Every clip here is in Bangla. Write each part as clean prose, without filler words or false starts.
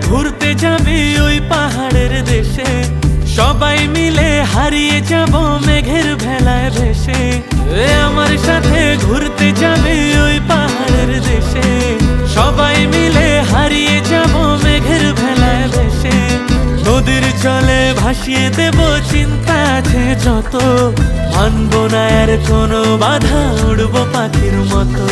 ঘুরতে যাবি ওই পাহাড়ের দেশে, সবাই মিলে হারিয়ে যাব মেঘের ভেলায় ভেসে। আমার সাথে ঘুরতে যাবি ওই পাহাড়ের দেশে, সবাই মিলে হারিয়ে যাব মেঘের ভেলায় ভেসে। নদীর জলে ভাসিয়ে দেব চিন্তা আছে যত, মানব না আর কোনো বাধা, উড়বো পাখির মতো।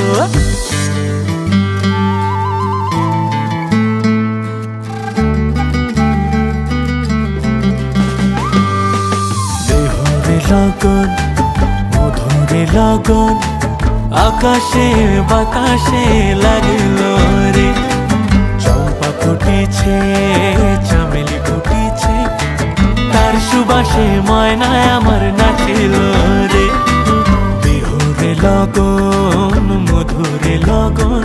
লগন মধুরে লগন আকাশে বাতাসে লাগলো রে, চম্পা ফুটেছে চামেলি ফুটেছে, তার সুবাসে ময়নায় আমার নাচিল রে। বিহুরে লগন মধুরে লগন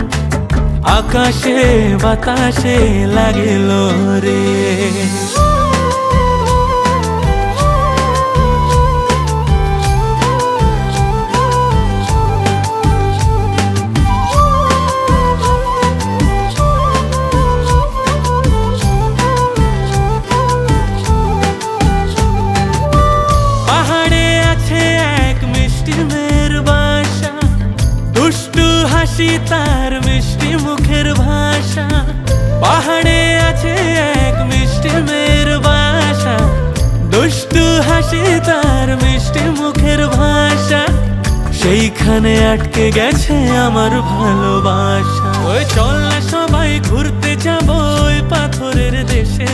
আকাশে বাতাসে লাগলো রে। তার মিষ্টি মুখের ভাষা, পাহাড়ে আছে এক মিষ্টি মেয়ের বাসা, দুষ্টু হাসি তার মিষ্টি মুখের ভাষা, সেইখানে আটকে গেছে আমার ভালোবাসা। ওই চল না সবাই ঘুরতে যাব ওই পাথরের দেশে,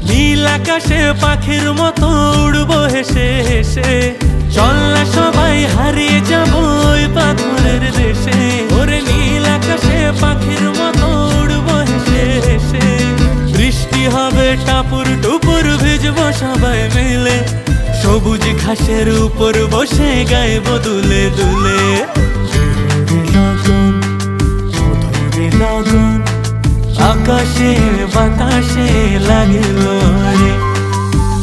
নীল আকাশে পাখির মতো উড়বো হেসে হেসে। চল না সবাই হারিয়ে যাব ওই পাথরের দেশে, ওরে নীল আকাশে পাখির মতো উড়বো হেসে হেসে। বৃষ্টি হবে টাপুর টুপুর ভিজবো সবাই মিলে, সবুজ ঘাসের উপর বসে গাইবো দুলে দুলে। লগন মধুরে লগন আকাশে বাতাসে লাগলো রে,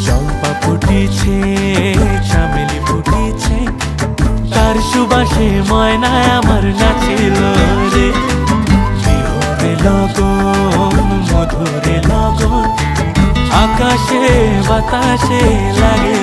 চম্পা ফুটেছে চামেলি ফুটেছে, তার সুবাসে ময়নায় আমার নাচিল রে। বিহুরে লগন মধুরে লগন আকাশে বাতাসে লাগে